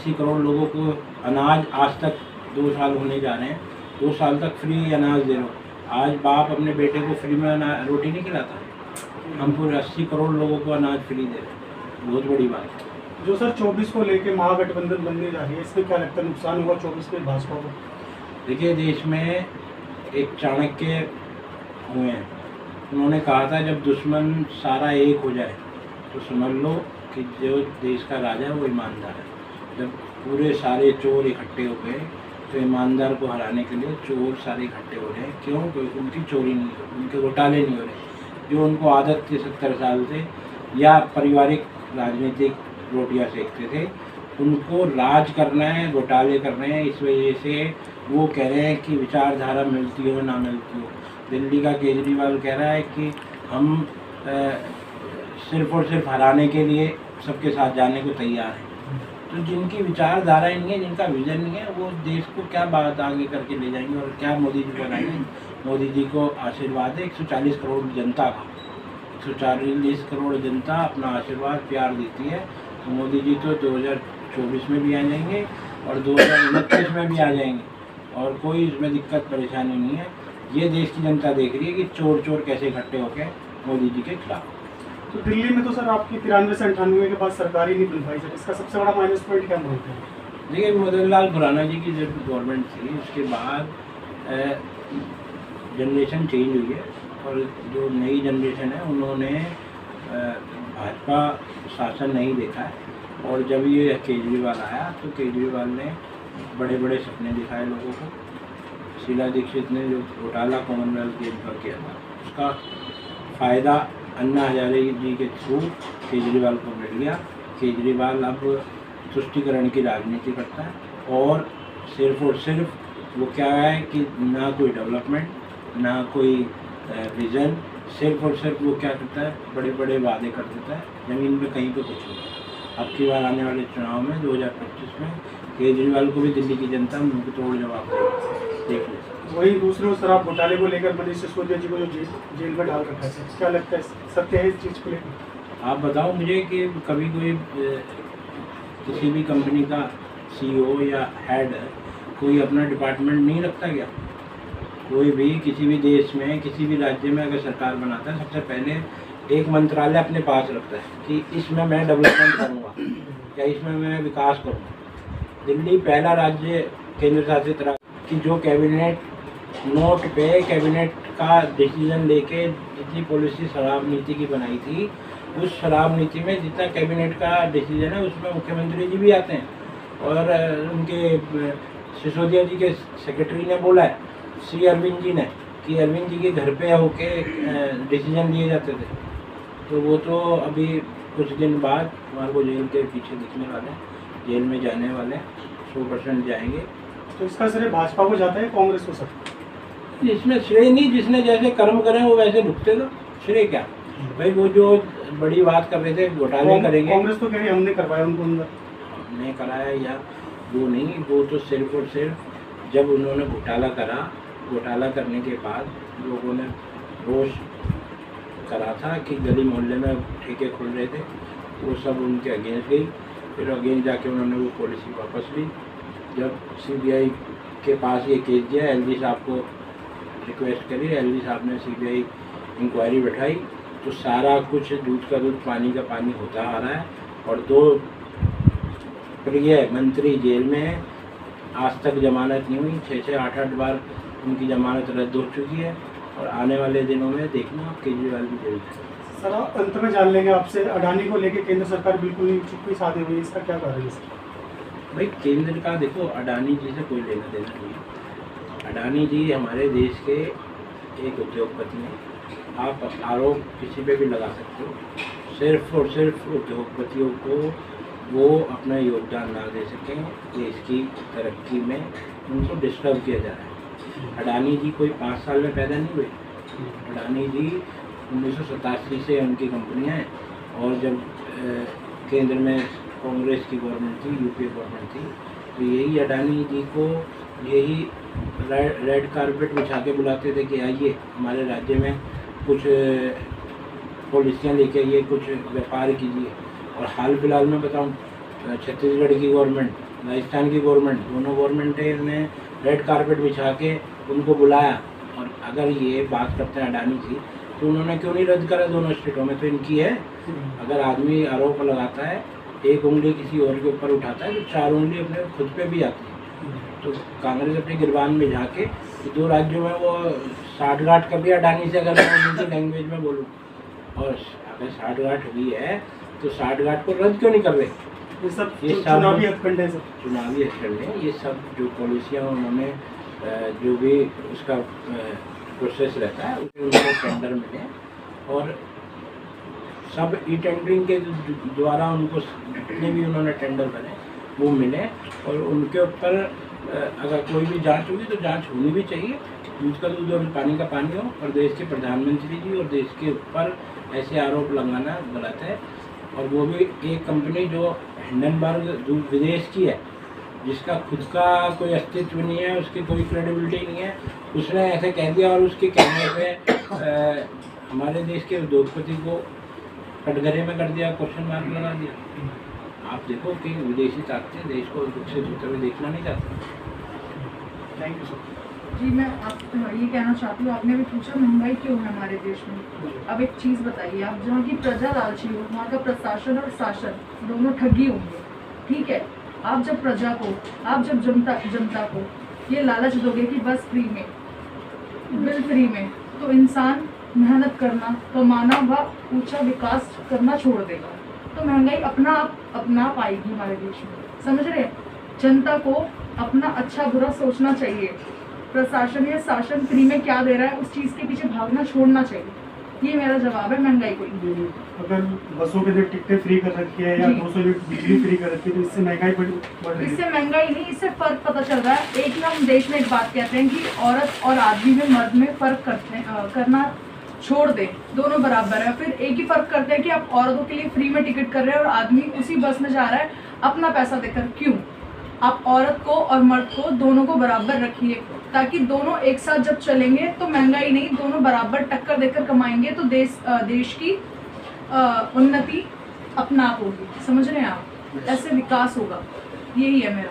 80 करोड़ लोगों को अनाज आज तक 2 साल होने जा रहे हैं, 2 साल तक फ्री अनाज दे रहे हो। आज बाप अपने बेटे को फ्री में रोटी नहीं खिलाता, हम पूरे 80 करोड़ लोगों को अनाज फ्री दे रहे हैं, बहुत बड़ी बात है। जो सर 24 को लेके महागठबंधन बनने जा रही है, इसमें क्या लगता है नुकसान होगा 24 में भाजपा को? देखिए, देश में एक चाणक्य हुए हैं, उन्होंने कहा था जब दुश्मन सारा एक हो जाए तो समझ लो कि जो देश का राजा है वो ईमानदार है। जब पूरे सारे चोर इकट्ठे हो गए तो ईमानदार को हराने के लिए चोर सारे इकट्ठे हो रहे हैं। क्यों? क्योंकि उनकी चोरी नहीं हो रही, उनके घोटाले नहीं हो रहे, जो उनको आदत थी 70 साल से या पारिवारिक राजनीतिक रोटियां सेकते थे, उनको राज करना है, घोटाले करने हैं। इस वजह से वो कह रहे हैं कि विचारधारा मिलती हो ना मिलती हो। दिल्ली का केजरीवाल कह रहा है कि हम सिर्फ और सिर्फ हराने के लिए सबके साथ जाने को तैयार हैं। तो जिनकी विचारधारा नहीं है, जिनका विजन नहीं है, वो देश को क्या बात आगे करके ले जाएंगे और क्या मोदी जी बनाएंगे। मोदी जी को आशीर्वाद है 140 करोड़ जनता का, 140 करोड़ जनता अपना आशीर्वाद प्यार देती है। तो मोदी जी तो 2024 में भी आ जाएंगे और 2029 में भी आ जाएंगे और कोई इसमें दिक्कत परेशानी नहीं है। ये देश की जनता देख रही है कि चोर चोर कैसे इकट्ठे होकर मोदी जी के खिलाफ। तो दिल्ली में तो सर आपकी 93 से 98 के बाद सरकार ही नहीं बन पाई सर, इसका सबसे बड़ा माइनस पॉइंट क्या मानते हैं? देखिए, मदन लाल खुराना जी की जब गवर्नमेंट थी उसके बाद जनरेशन चेंज हुई है और जो नई जनरेशन है उन्होंने भाजपा शासन नहीं देखा है। और जब ये केजरीवाल आया तो केजरीवाल ने बड़े बड़े सपने दिखाए लोगों को। शीला दीक्षित ने जो घोटाला कॉमनवेल्थ गेम पर किया था उसका फ़ायदा अन्ना हजारे जी के थ्रू केजरीवाल को मिल गया। केजरीवाल अब तुष्टिकरण की राजनीति करता है और सिर्फ वो क्या है कि ना कोई डेवलपमेंट ना कोई विज़न, सिर्फ और सिर्फ वो क्या करता है, बड़े बड़े वादे कर देता है, ज़मीन में कहीं पे कुछ नहीं। अब की बार आने वाले चुनाव में 2025 में केजरीवाल को भी दिल्ली की जनता मुंह तोड़ जवाब देगी, देख लें। वही दूसरे तरफ आप घोटाले को लेकर मनीष सिसोदिया जी को जो जेल में डाल रखा है सर, क्या लगता है सत्य है इस चीज़ को लेकर? आप बताओ मुझे कि कभी कोई किसी भी कंपनी का CEO या हेड कोई अपना डिपार्टमेंट नहीं रखता क्या? कोई भी किसी भी देश में किसी भी राज्य में अगर सरकार बनाता है सबसे पहले एक मंत्रालय अपने पास रखता है कि इसमें मैं डेवलपमेंट करूँगा या इसमें मैं विकास करूँगा। दिल्ली पहला राज्य केंद्र शासित राज्य कि जो कैबिनेट नोट पे कैबिनेट का डिसीजन लेके जितनी पॉलिसी शराब नीति की बनाई थी, उस शराब नीति में जितना कैबिनेट का डिसीजन है उसमें मुख्यमंत्री जी भी आते हैं। और उनके सिसोदिया जी के सेक्रेटरी ने बोला है, श्री अरविंद जी ने, कि अरविंद जी के घर पे होके डिसीजन लिए जाते थे। तो वो तो अभी कुछ दिन बाद हमारे को जेल के पीछे दिखने वाले हैं, जेल में जाने वाले हैं, 100% जाएंगे। तो इसका श्रेय भाजपा को जाता है कांग्रेस को सर? इसमें श्रेय नहीं, जिसने जैसे कर्म करें वो वैसे भुगते। तो श्रेय क्या भाई, वो जो बड़ी बात कर रहे थे घोटाले करेंगे, कांग्रेस तो कह रही है हमने करवाया उनको अंदर। हमने कराया या वो नहीं, वो तो सिर्फ और सिर्फ जब उन्होंने घोटाला करा, घोटाला करने के बाद लोगों ने रोष करा था कि गली मोहल्ले में ठेके खुल रहे थे, वो सब उनके अगेंस्ट गई। फिर अगेंस्ट जाके उन्होंने वो पॉलिसी वापस ली। जब CBI के पास ये केस दिया, LG साहब को रिक्वेस्ट करी, LG साहब ने CBI इंक्वायरी बैठाई, तो सारा कुछ दूध का दूध पानी का पानी होता आ रहा है। और 2 प्रिय मंत्री जेल में हैं, आज तक जमानत नहीं हुई, 6-6, 8-8 बार उनकी जमानत रद्द हो चुकी है। और आने वाले दिनों में देखना आप केजरीवाल भी जेल है। सर अंत में जान लेंगे आपसे, अडानी को लेके केंद्र सरकार बिल्कुल नहीं चुप्पी साधे हुई है, इसका क्या कारण है सर? भाई केंद्र का देखो, अडानी जी से कोई लेना देना नहीं है। अडानी जी हमारे देश के एक उद्योगपति हैं। आप आरोप किसी पे भी लगा सकते हो, सिर्फ और सिर्फ उद्योगपतियों को वो अपना योगदान ना दे सकें देश की तरक्की में, उनको डिस्टर्ब किया जा रहा है। अडानी जी कोई 5 साल में पैदा नहीं हुए। अडानी जी 1987 से उनकी कंपनियां हैं। और जब केंद्र में कांग्रेस की गवर्नमेंट थी, UPA गवर्नमेंट थी, तो यही अडानी जी को यही रेड कारपेट बिछा के बुलाते थे कि आइए हमारे राज्य में कुछ पॉलिसियाँ लेके आइए, कुछ व्यापार कीजिए। और हाल फिलहाल में बताऊं, छत्तीसगढ़ की गवर्नमेंट राजस्थान की गवर्नमेंट, दोनों गवर्नमेंट ने रेड कारपेट बिछा के उनको बुलाया। और अगर ये बात करते हैं अडानी की, तो उन्होंने क्यों नहीं रद्द करा? दोनों स्टेटों में तो इनकी है। अगर आदमी आरोप लगाता है, एक उंगली किसी और के ऊपर उठाता है, तो 4 उंगली अपने खुद पे भी आती है। तो कांग्रेस अपने गिरबान में जाके कि 2 राज्यों में वो साठगांठ कर दिया अडानी से, अगर मैं उनकी लैंग्वेज में बोलूँ। और अगर साठगांठ हुई है तो साठगांठ को रद्द क्यों नहीं कर रहे? ये सब चुनावी हथकंडे हैं, सब चुनावी हथकंडे हैं। ये सब जो पॉलिसियाँ उन्होंने जो भी उसका प्रोसेस रहता है, उसमें उनको टेंडर मिले और सब ई टेंडरिंग के द्वारा उनको जितने भी उन्होंने टेंडर भरे वो मिले। और उनके ऊपर अगर कोई भी जांच होगी तो जांच होनी भी चाहिए। दूध का दूध और पानी का पानी हो। और देश के प्रधानमंत्री जी और देश के ऊपर ऐसे आरोप लगाना गलत है। और वो भी एक कंपनी जो हिंडनबर्ग विदेश की है, जिसका खुद का कोई अस्तित्व नहीं है, उसकी कोई क्रेडिबिलिटी नहीं है, उसने ऐसे कह दिया और उसके कहने पे हमारे देश के उद्योगपति को कटघरे में कर दिया, क्वेश्चन मार्क लगा दिया। आप देखो कि विदेशी ताकतें देश को विकसित होते हुए देखना नहीं चाहती। Thank you sir. जी, मैं आप ये कहना चाहती हूँ, आपने भी पूछा महंगाई क्यों है हमारे देश में। अब एक चीज़ बताइए, आप जहाँ की प्रजा लालची हो, वहाँ का प्रशासन और शासन दोनों ठगी होंगे। ठीक है, आप जब प्रजा को, आप जब जनता को ये लालच दोगे कि बस फ्री में, बिल फ्री में, तो इंसान मेहनत करना, कमाना व ऊंचा विकास करना छोड़ देगा। तो महंगाई अपना आप आएगी हमारे देश में। समझ रहे हैं? जनता को अपना अच्छा बुरा सोचना चाहिए। प्रशासन या शासन फ्री में क्या दे रहा है, उस चीज़ के पीछे भागना छोड़ना चाहिए। ये मेरा जवाब है महंगाई को। अगर बसों के लिए टिकटें फ्री कर रखी है या 200 यूनिट बिजली फ्री कर रखी है, तो इससे महंगाई बढ़ रही है। इससे महंगाई नहीं, इससे फर्क पता चल रहा है। एक ना हम देश में एक बात कहते हैं कि औरत और आदमी में, मर्द में फर्क करना छोड़ दे, दोनों बराबर है। फिर एक ही फर्क करते हैं कि आप औरतों के लिए फ्री में टिकट कर रहे हैं और आदमी उसी बस में जा रहा है अपना पैसा देकर। क्यों? आप औरत को और मर्द को दोनों को बराबर रखिए, ताकि दोनों एक साथ जब चलेंगे तो महंगाई नहीं, दोनों बराबर टक्कर देकर कमाएंगे तो देश की उन्नति अपना आप होगी। समझ रहे हैं आप? ऐसे विकास होगा। यही है मेरा।